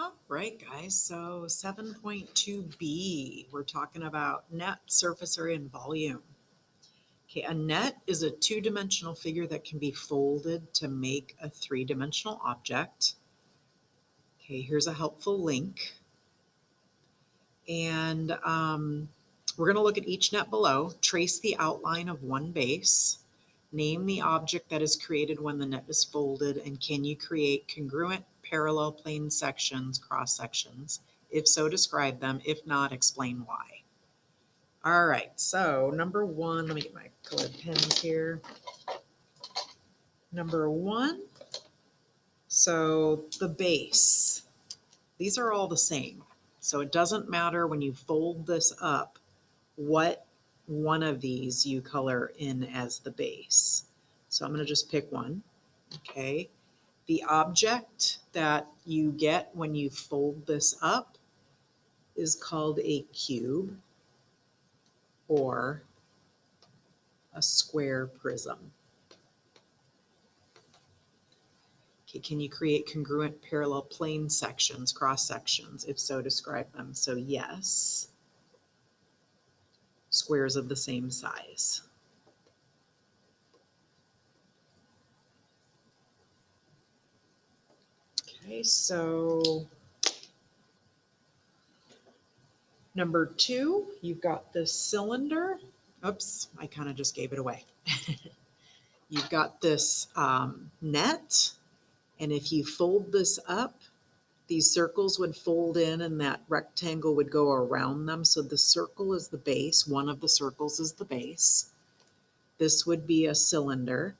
All right, guys, so 7.2b, we're talking about net, surface area, and volume. Okay, a net is a two-dimensional figure that can be folded to make a three-dimensional object. Okay, here's a helpful link. And we're going to look at each net below, trace the outline of one base, name the object that is created when the net is folded, and can you create congruent parallel plane sections, cross sections? If so, describe them. If not, explain why. All right, so number one, let me get my colored pens here. Number one, so the base. These are all the same. So it doesn't matter when you fold this up what one of these you color in as the base. So I'm going to just pick one. Okay. The object that you get when you fold this up is called a cube or a square prism. Okay, can you create congruent parallel plane sections, cross sections? If so, describe them. So yes, squares of the same size. Okay, so number two, you've got this cylinder. Oops, I kind of just gave it away. You've got this net, and if you fold this up, these circles would fold in and that rectangle would go around them. So the circle is the base. One of the circles is the base. This would be a cylinder.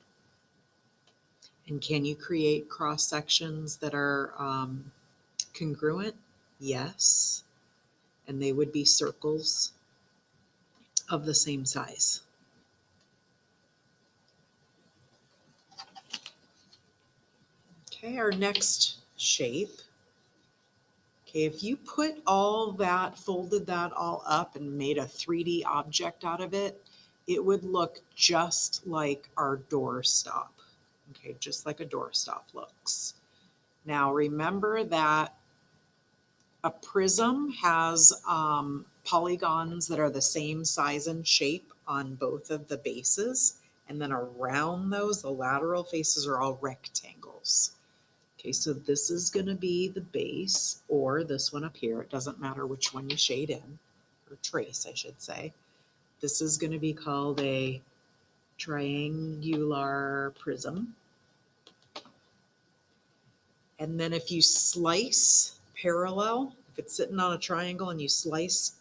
And can you create cross sections that are congruent? Yes. And they would be circles of the same size. Okay, our next shape. Okay, if you put all that, folded that all up and made a 3D object out of it, it would look just like our doorstop. Okay, just like a doorstop looks. Now remember that a prism has polygons that are the same size and shape on both of the bases. And then around those, the lateral faces are all rectangles. Okay, so this is going to be the base, or this one up here. It doesn't matter which one you shade in, or trace, I should say. This is going to be called a triangular prism. And then if you slice parallel, if it's sitting on a triangle and you slice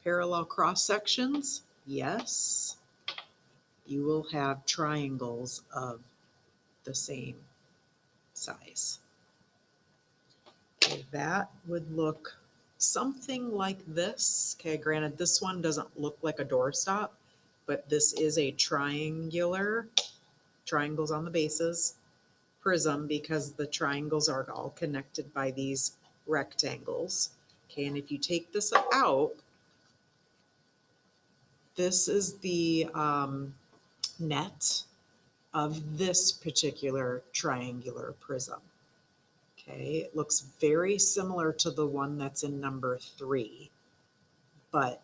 parallel cross sections, yes, you will have triangles of the same size. Okay, that would look something like this. Okay, granted, this one doesn't look like a doorstop, but this is a triangular, triangles on the bases, prism, because the triangles are all connected by these rectangles. Okay, and if you take this out, this is the net of this particular triangular prism. Okay, it looks very similar to the one that's in number 3, but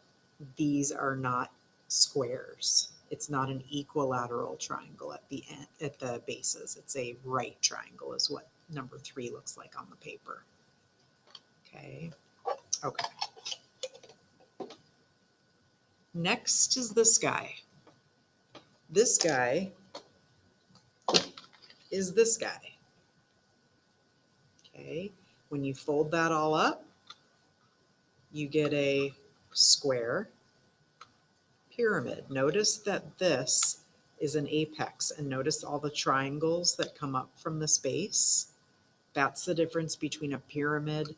these are not squares. It's not an equilateral triangle at the end, at the bases. It's a right triangle is what number 3 looks like on the paper. Okay. Okay. Next is this guy. This guy is this guy. Okay. When you fold that all up, you get a square pyramid. Notice that this is an apex, and notice all the triangles that come up from this base. That's the difference between a pyramid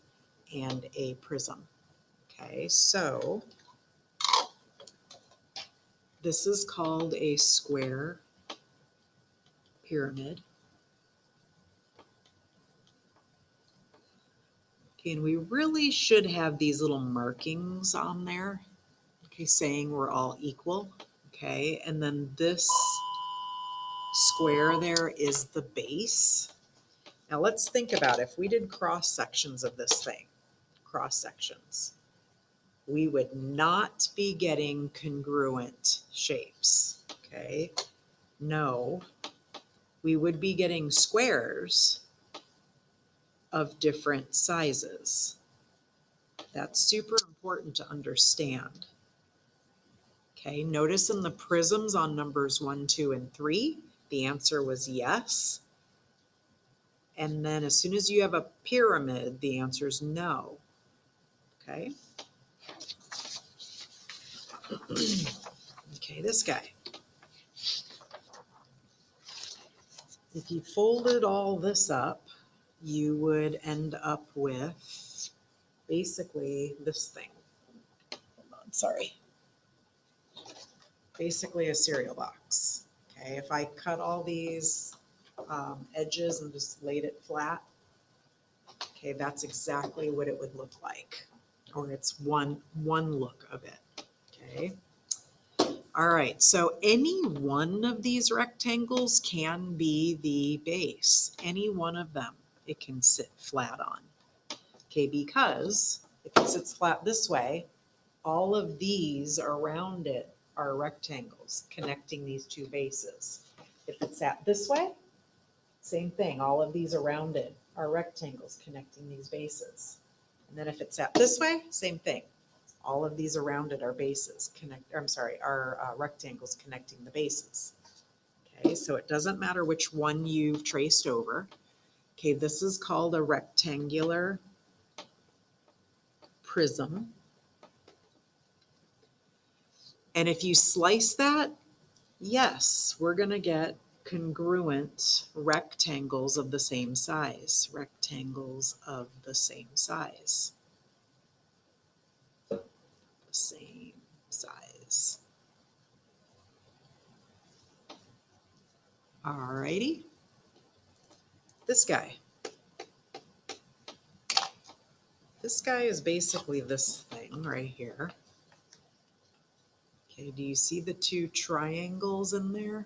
and a prism. Okay, so this is called a square pyramid. Okay, and we really should have these little markings on there, okay, saying we're all equal. Okay, and then this square there is the base. Now let's think about if we did cross sections of this thing, cross sections, we would not be getting congruent shapes, okay? No, we would be getting squares of different sizes. That's super important to understand. Okay, notice in the prisms on numbers 1, 2, and 3, the answer was yes. And then as soon as you have a pyramid, the answer is no. Okay. Okay, this guy. If you folded all this up, you would end up with basically this thing. Hold on, sorry. Basically a cereal box. Okay, if I cut all these edges and just laid it flat, okay, that's exactly what it would look like, or it's one look of it. Okay. All right, so any one of these rectangles can be the base. Any one of them it can sit flat on. Okay, because if it sits flat this way, all of these around it are rectangles connecting these two bases. If it's sat this way, same thing. All of these around it are rectangles connecting these bases. And then if it's sat this way, same thing. All of these around it are rectangles connecting the bases. Okay, so it doesn't matter which one you've traced over. Okay, this is called a rectangular prism. And if you slice that, yes, we're going to get congruent rectangles of the same size. Rectangles of the same size. Same size. Alrighty. This guy. This guy is basically this thing right here. Okay, do you see the two triangles in there?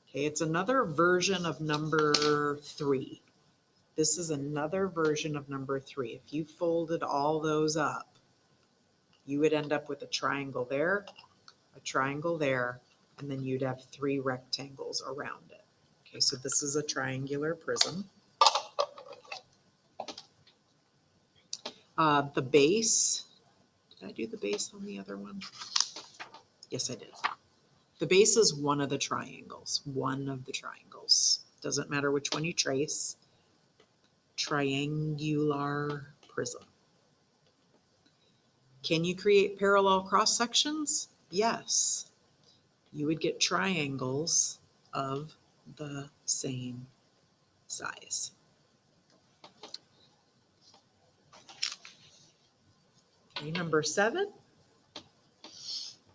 Okay, it's another version of number 3. This is another version of number 3. If you folded all those up, you would end up with a triangle there, and then you'd have 3 rectangles around it. Okay, so this is a triangular prism. The base, did I do the base on the other one? Yes, I did. The base is one of the triangles, Doesn't matter which one you trace. Triangular prism. Can you create parallel cross sections? Yes. You would get triangles of the same size. Okay, number 7.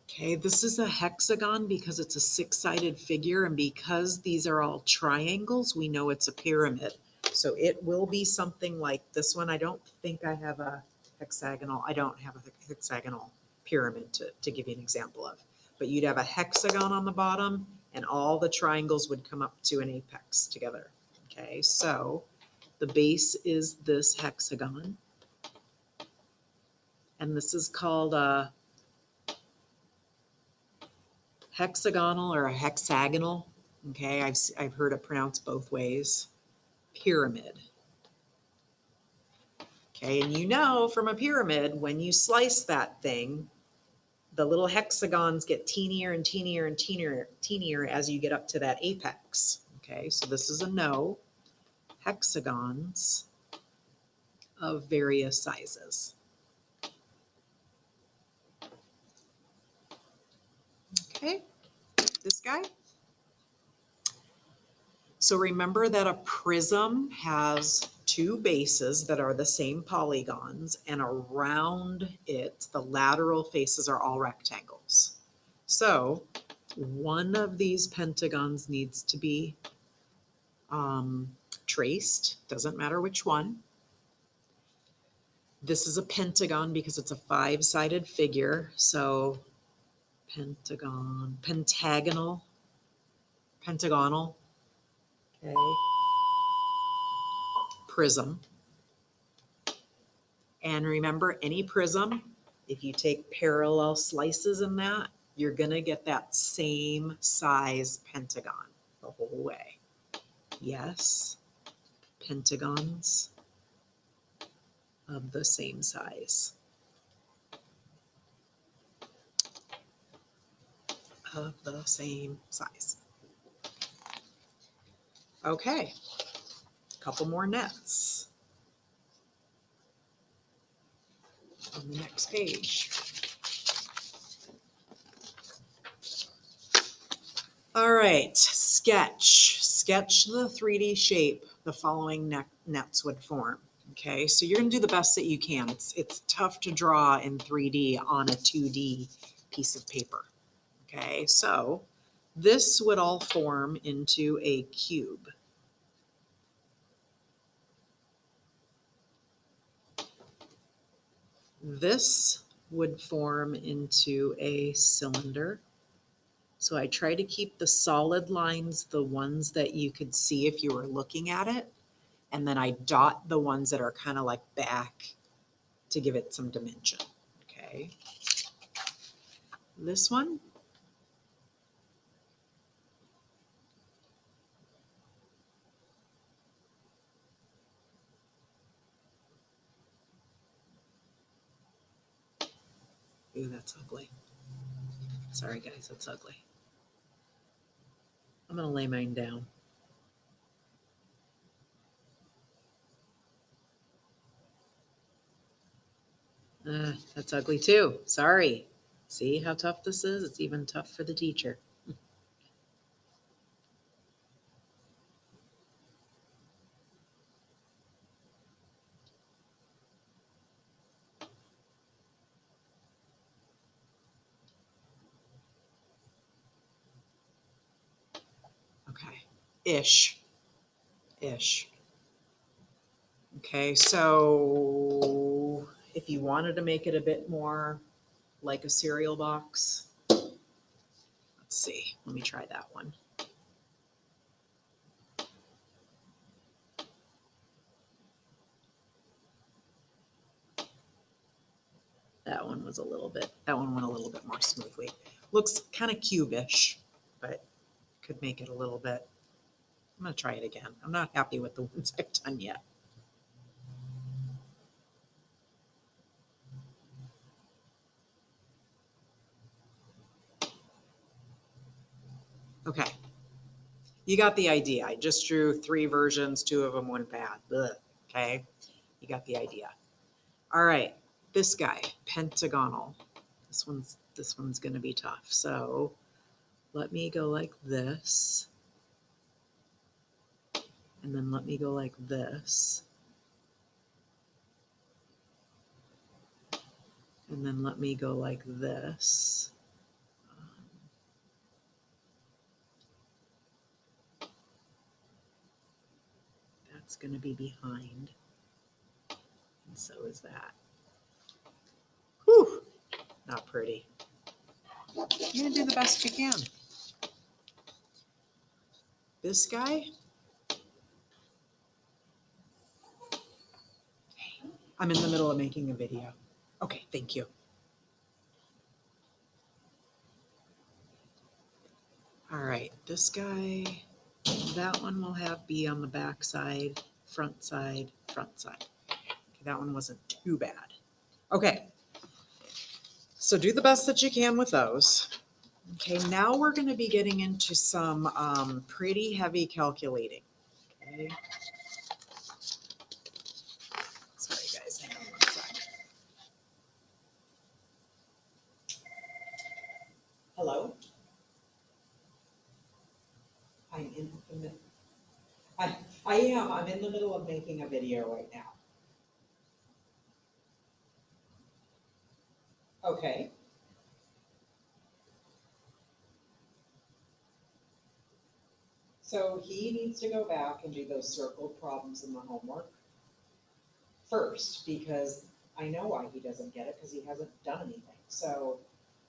Okay, this is a hexagon because it's a 6-sided figure, and because these are all triangles, we know it's a pyramid. So it will be something like this one. I don't think I have a hexagonal. I don't have a hexagonal pyramid to give you an example of. But you'd have a hexagon on the bottom, and all the triangles would come up to an apex together. Okay, so the base is this hexagon, and this is called a hexagonal or a hexagonal. Okay, I've heard it pronounced both ways. Pyramid. Okay, and you know from a pyramid, when you slice that thing, the little hexagons get teenier and teenier and teenier as you get up to that apex. Okay, so this is a no. Hexagons of various sizes. Okay, this guy. So remember that a prism has 2 bases that are the same polygons, and around it, the lateral faces are all rectangles. So one of these pentagons needs to be traced, doesn't matter which one. This is a pentagon because it's a 5-sided figure, so pentagon, pentagonal, okay. prism. And remember, any prism, if you take parallel slices in that, you're going to get that same size pentagon the whole way. Yes, pentagons of the same size. Of the same size. Okay, a couple more nets on the next page. All right, sketch. Sketch the 3D shape the following nets would form. Okay, so you're going to do the best that you can. It's tough to draw in 3D on a 2D piece of paper. Okay, so this would all form into a cube. This would form into a cylinder. So I try to keep the solid lines the ones that you could see if you were looking at it. And then I dot the ones that are kind of like back to give it some dimension. Okay. This one. Ooh, that's ugly. Sorry guys, that's ugly. I'm going to lay mine down. That's ugly too. Sorry. See how tough this is? It's even tough for the teacher. Okay. Ish. Okay, so if you wanted to make it a bit more like a cereal box, let's see. Let me try that one. That one went a little bit more smoothly. Looks kind of cubish, but could make it a little bit. I'm going to try it again. I'm not happy with the ones I've done yet. Okay. You got the idea. I just drew 3 versions, 2 of them went bad. Ugh. Okay. You got the idea. All right. This guy, pentagonal. This one's going to be tough. So let me go like this. And then let me go like this. And then let me go like this. That's going to be behind. And so is that. Whew, not pretty. You're going to do the best you can. This guy, I'm in the middle of making a video. Okay, thank you. All right, this guy, that one will have be on the back side, front side, front side. Okay, that one wasn't too bad. Okay, so do the best that you can with those. Okay, now we're going to be getting into some pretty heavy calculating. Okay. Sorry guys, hang on one sec. Hello? I'm in the I am. I'm in the middle of making a video right now. Okay. So he needs to go back and do those circled problems in the homework first, because I know why he doesn't get it, because he hasn't done anything. So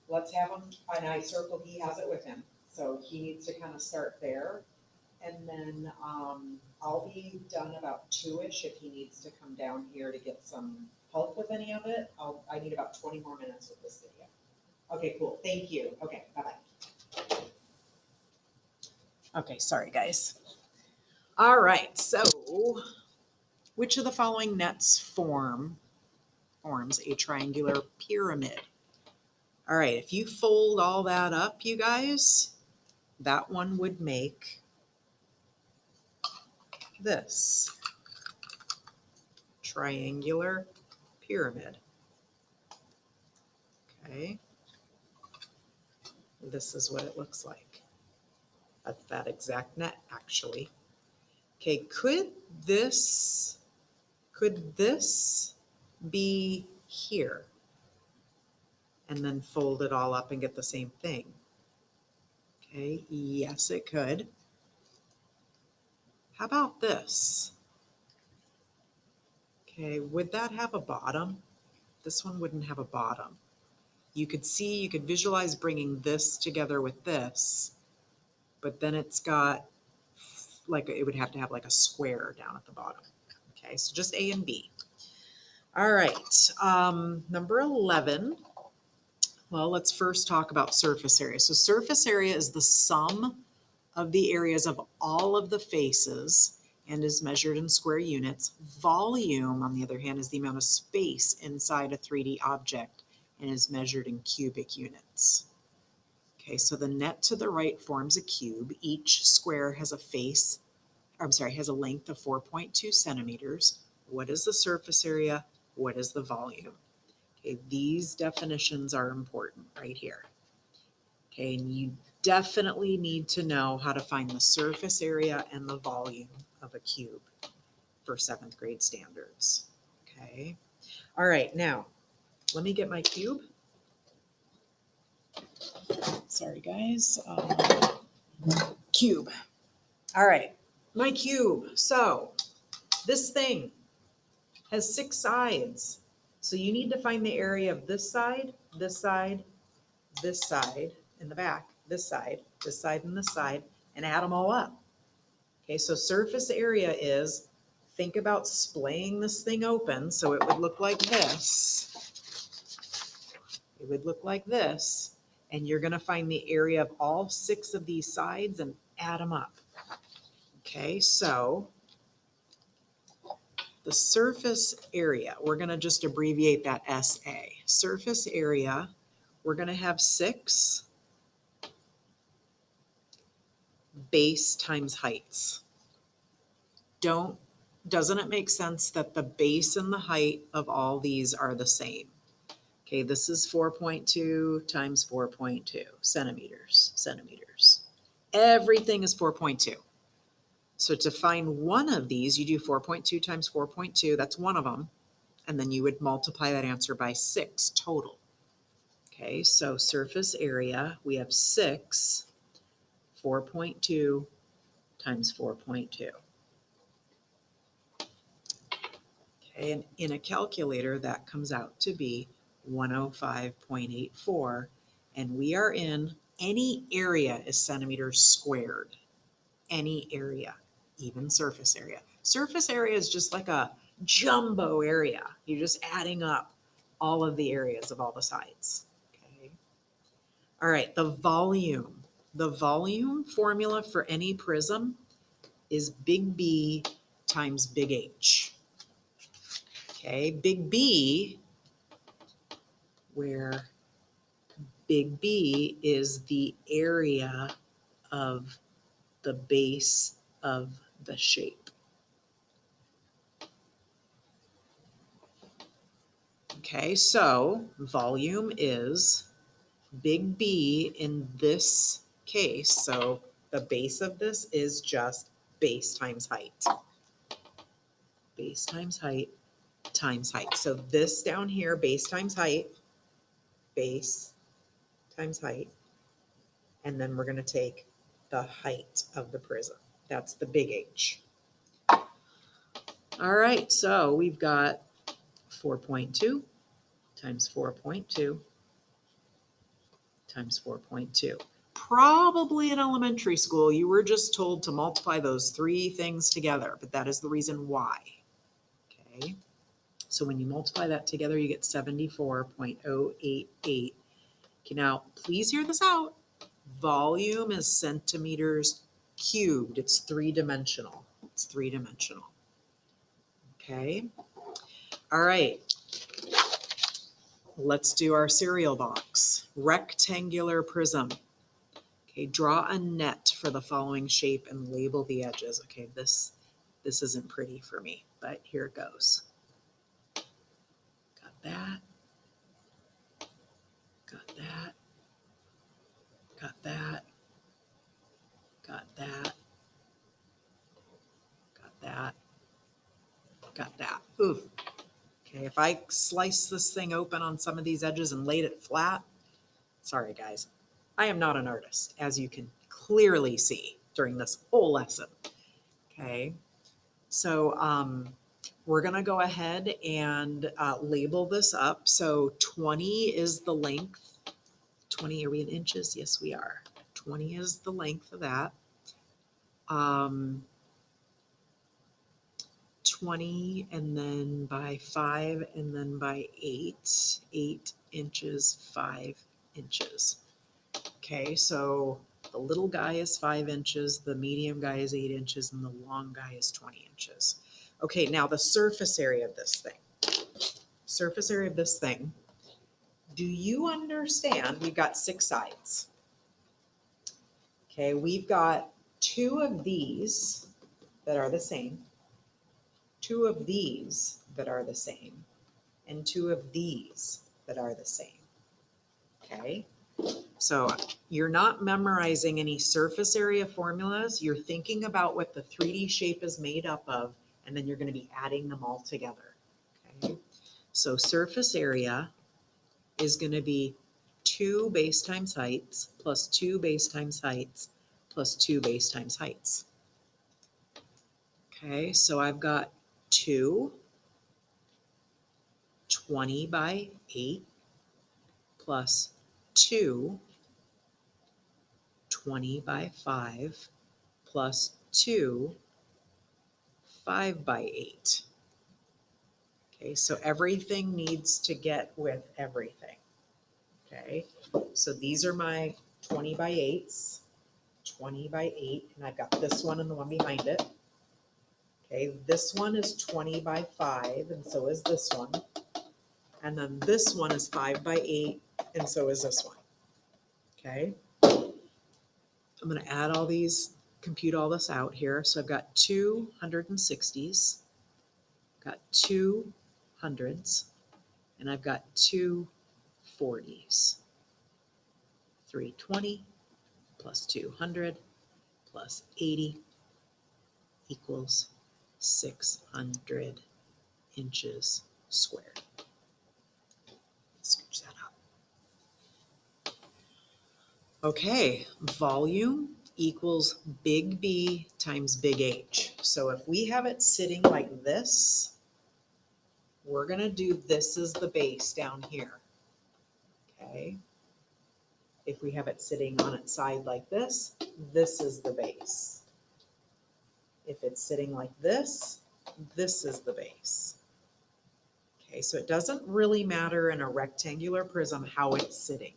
let's have him, and I circled, he has it with him. So he needs to kind of start there. And then I'll be done about 2-ish if he needs to come down here to get some help with any of it. I need about 20 more minutes with this video. Okay, cool. Thank you. Okay, bye-bye. Okay, sorry guys. All right, so which of the following nets forms a triangular pyramid? All right, if you fold all that up, you guys, that one would make this triangular pyramid. Okay, this is what it looks like. That's that exact net, actually. Okay, could this be here? And then fold it all up and get the same thing. Okay, yes, it could. How about this? Okay, would that have a bottom? This one wouldn't have a bottom. You could visualize bringing this together with this, but then it's got like, it would have to have like a square down at the bottom. Okay, so just A and B. All right, number 11. Well, let's first talk about surface area. So surface area is the sum of the areas of all of the faces and is measured in square units. Volume, on the other hand, is the amount of space inside a 3D object and is measured in cubic units. Okay, so the net to the right forms a cube. Each square has a has a length of 4.2 centimeters. What is the surface area? What is the volume? Okay, these definitions are important right here. Okay, and you definitely need to know how to find the surface area and the volume of a cube for 7th grade standards. Okay, all right, now let me get my cube. Sorry guys, cube. All right, my cube. So this thing has 6 sides. So you need to find the area of this side, this side, this side in the back, this side, and this side, and add them all up. Okay, so surface area is, think about splaying this thing open so it would look like this. It would look like this, and you're going to find the area of all 6 of these sides and add them up. Okay, so the surface area, we're going to just abbreviate that SA. Surface area, we're going to have 6 base times heights. Doesn't it make sense that the base and the height of all these are the same? Okay, this is 4.2 times 4.2 centimeters. Everything is 4.2. So to find one of these, you do 4.2 times 4.2, that's one of them, and then you would multiply that answer by 6 total. Okay, so surface area, we have 6, 4.2 times 4.2. Okay, and in a calculator, that comes out to be 105.84, and we are in, any area is centimeters squared. Any area, even surface area. Surface area is just like a jumbo area. You're just adding up all of the areas of all the sides. Okay. All right, the volume. The volume formula for any prism is big B times big H. Okay, big B, where big B is the area of the base of the shape. Okay, so volume is big B in this case. So the base of this is just base times height. Base times height times height. So this down here, base times height, base times height, and then we're going to take the height of the prism. That's the big H. All right, so we've got 4.2 times 4.2 times 4.2. Probably in elementary school, you were just told to multiply those three things together, but that is the reason why. Okay. So when you multiply that together, you get 74.088. Okay, now please hear this out. Volume is centimeters cubed. It's three-dimensional. It's three-dimensional. Okay. All right. Let's do our cereal box. Rectangular prism. Okay, draw a net for the following shape and label the edges. Okay, this isn't pretty for me, but here it goes. Got that. Got that. Got that. Got that. Got that. Got that. Ooh. Okay, if I slice this thing open on some of these edges and laid it flat, sorry guys, I am not an artist, as you can clearly see during this whole lesson. Okay, so we're gonna go ahead and label this up. So 20 is the length. 20, are we in inches? Yes, we are. 20 is the length of that. 20 and then by 5 and then by 8, 8 inches, 5 inches. Okay, so the little guy is 5 inches, the medium guy is 8 inches, and the long guy is 20 inches. Okay, now the surface area of this thing. Surface area of this thing. Do you understand? We've got 6 sides. Okay, we've got 2 of these that are the same, 2 of these that are the same, and 2 of these that are the same. Okay, so you're not memorizing any surface area formulas. You're thinking about what the 3D shape is made up of, and then you're going to be adding them all together. Okay, so surface area is going to be 2 base times heights plus 2 base times heights plus 2 base times heights. Okay, so I've got 2 20 by 8 plus 2 20 by 5 plus 2 5 by 8. Okay, so everything needs to get with everything. Okay, so these are my 20 by 8s, 20 by 8, and I've got this one and the one behind it. Okay, this one is 20 by 5, and so is this one. And then this one is 5 by 8, and so is this one. Okay, I'm going to add all these, compute all this out here. So I've got 2 160s, got 2 hundreds, and I've got 2 40s. 320 plus 200 plus 80 equals 600 inches squared. Scooch that up. Okay, volume equals big B times big H. So if we have it sitting like this, we're going to do this as the base down here. Okay. If we have it sitting on its side like this, this is the base. If it's sitting like this is the base. Okay, so it doesn't really matter in a rectangular prism how it's sitting.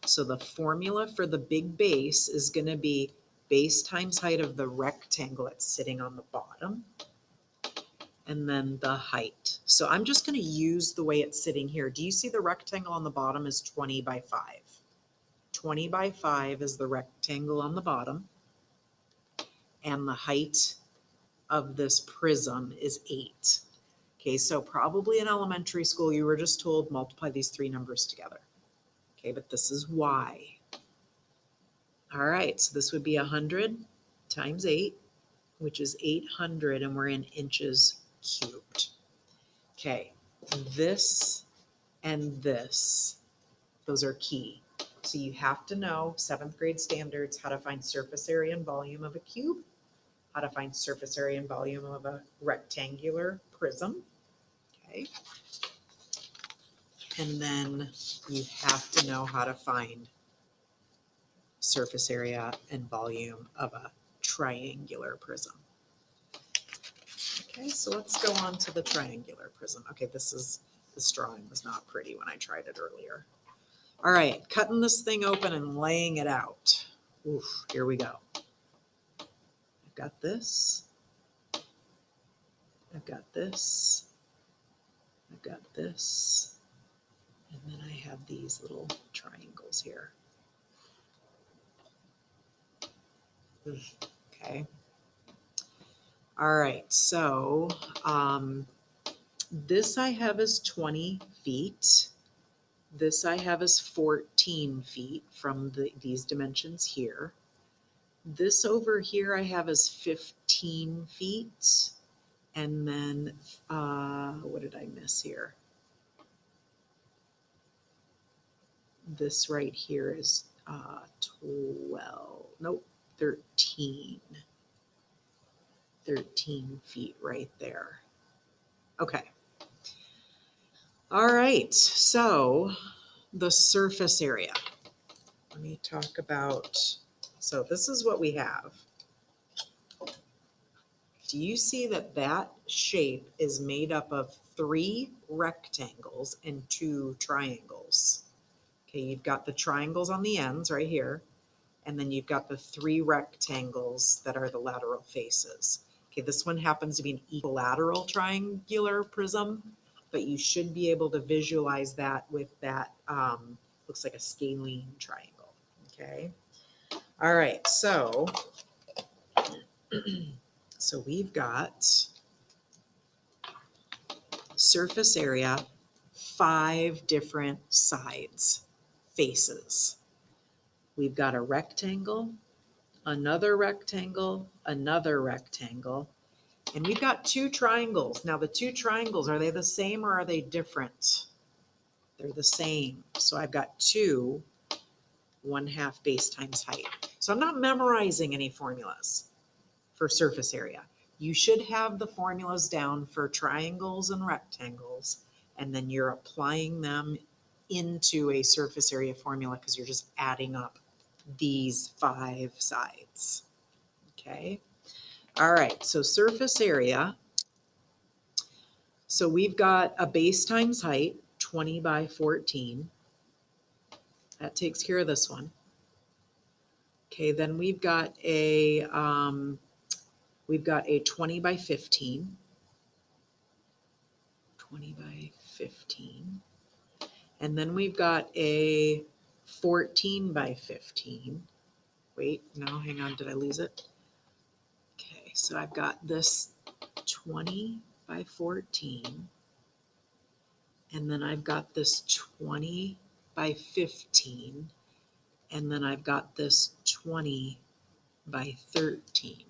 So the formula for the big base is going to be base times height of the rectangle that's sitting on the bottom, and then the height. So I'm just going to use the way it's sitting here. Do you see the rectangle on the bottom is 20 by 5? 20 by 5 is the rectangle on the bottom, and the height of this prism is 8. Okay, so probably in elementary school you were just told multiply these 3 numbers together. Okay, but this is why. All right, so this would be 100 times 8, which is 800, and we're in inches cubed. Okay, this and this, those are key. So you have to know 7th grade standards, how to find surface area and volume of a cube, how to find surface area and volume of a rectangular prism. Okay. And then you have to know how to find surface area and volume of a triangular prism. Okay, so let's go on to the triangular prism. Okay, this drawing was not pretty when I tried it earlier. All right, cutting this thing open and laying it out. Oof, here we go. I've got this. I've got this. I've got this. And then I have these little triangles here. Okay. All right, so this I have is 20 feet. This I have is 14 feet from these dimensions here. This over here I have is 15 feet. And then, what did I miss here? This right here is 12, nope, 13. 13 feet right there. Okay. All right, so the surface area. Let me talk about, so this is what we have. Do you see that that shape is made up of 3 rectangles and 2 triangles? Okay, you've got the triangles on the ends right here, and then you've got the 3 rectangles that are the lateral faces. Okay, this one happens to be an equilateral triangular prism, but you should be able to visualize that with that, looks like a scalene triangle, okay? All right, so, so we've got surface area, 5 different sides, faces. We've got a rectangle, another rectangle, another rectangle, and we've got 2 triangles. Now the 2 triangles, are they the same or are they different? They're the same. So I've got 2 1/2 base times height. So I'm not memorizing any formulas for surface area. You should have the formulas down for triangles and rectangles, and then you're applying them into a surface area formula because you're just adding up these 5 sides. Okay. All right. So surface area. So we've got a base times height, 20 by 14. That takes care of this one. Okay. Then we've got a 20 by 15. 20 by 15. And then we've got a 14 by 15. Wait, no, hang on, did I lose it? Okay, so I've got this 20 by 14. And then I've got this 20 by 15. And then I've got this 20 by 13.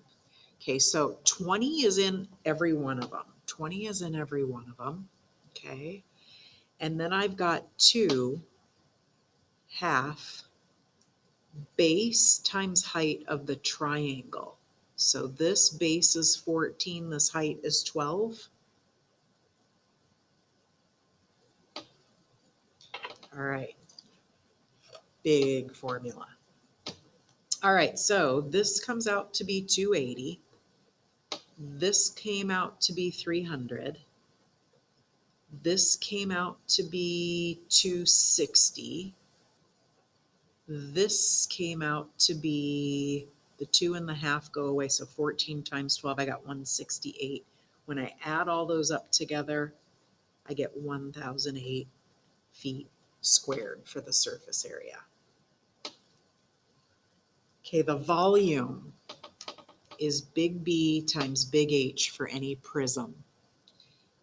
Okay, so 20 is in every one of them. 20 is in every one of them. Okay. And then I've got 2 half base times height of the triangle. So this base is 14, this height is 12. All right, big formula. All right, so this comes out to be 280. This came out to be 300. This came out to be 260. This came out to be, the 2 1/2 go away, so 14 times 12, I got 168. When I add all those up together, I get 1,008 feet squared for the surface area. Okay, the volume is big B times big H for any prism.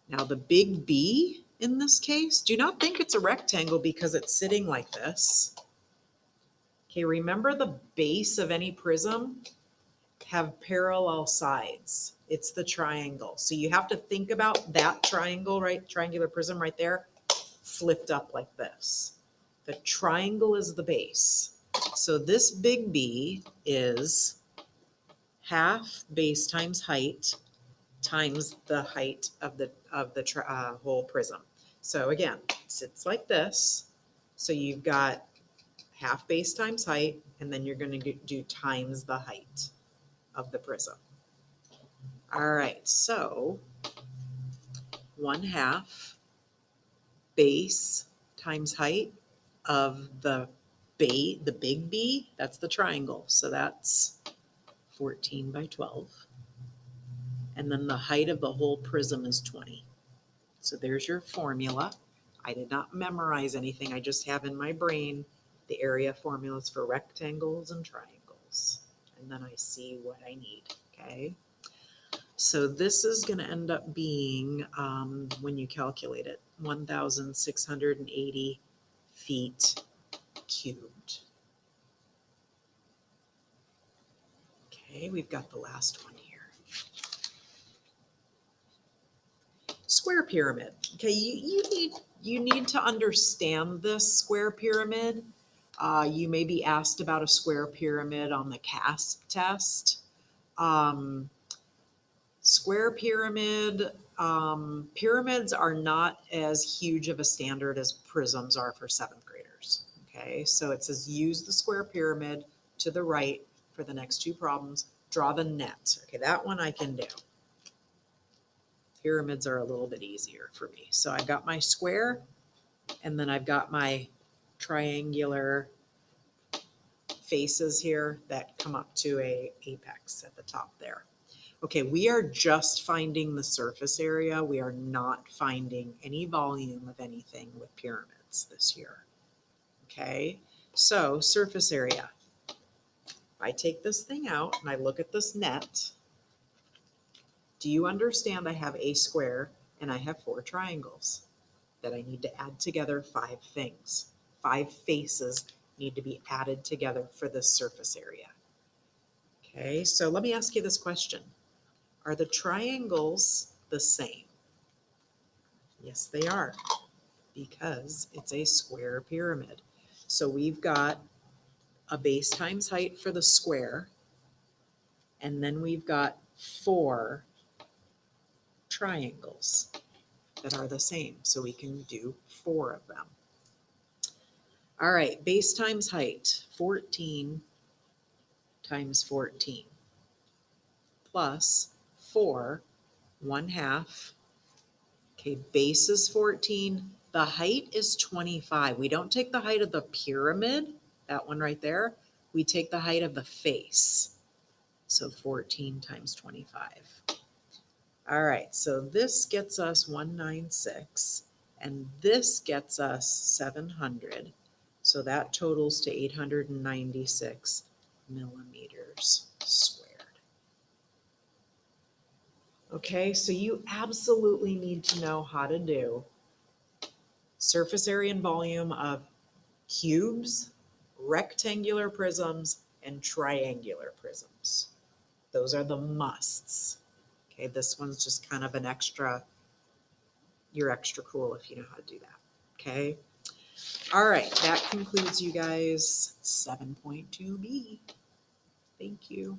Now the big B in this case, do not think it's a rectangle because it's sitting like this. Okay, remember the base of any prism have parallel sides. It's the triangle. So you have to think about that triangle, right? Triangular prism right there, flipped up like this. The triangle is the base. So this big B is half base times height times the height of the whole prism. So again, it sits like this. So you've got half base times height, and then you're going to do times the height of the prism. All right, so 1/2 base times height of the big B, that's the triangle. So that's 14 by 12. And then the height of the whole prism is 20. So there's your formula. I did not memorize anything. I just have in my brain the area formulas for rectangles and triangles. And then I see what I need, okay? So this is going to end up being, when you calculate it, 1,680 feet cubed. Okay, we've got the last one here. Square pyramid. Okay, you need to understand this square pyramid. You may be asked about a square pyramid on the CASP test. Square pyramid, pyramids are not as huge of a standard as prisms are for 7th graders. Okay, so it says use the square pyramid to the right for the next 2 problems. Draw the net. Okay, that one I can do. Pyramids are a little bit easier for me. So I've got my square, and then I've got my triangular faces here that come up to a apex at the top there. Okay, we are just finding the surface area. We are not finding any volume of anything with pyramids this year. Okay, so surface area. If I take this thing out and I look at this net, do you understand I have a square and I have 4 triangles that I need to add together 5 things. 5 faces need to be added together for this surface area. Okay, so let me ask you this question. Are the triangles the same? Yes, they are, because it's a square pyramid. So we've got a base times height for the square, and then we've got 4 triangles that are the same. So we can do 4 of them. All right, base times height, 14 times 14 plus 4, 1/2. Okay, base is 14. The height is 25. We don't take the height of the pyramid, that one right there. We take the height of the face. So 14 times 25. All right, so this gets us 196, and this gets us 700. So that totals to 896 millimeters squared. Okay, so you absolutely need to know how to do surface area and volume of cubes, rectangular prisms, and triangular prisms. Those are the musts. Okay, this one's just kind of an extra, you're extra cool if you know how to do that. Okay. All right, that concludes you guys 7.2b. Thank you.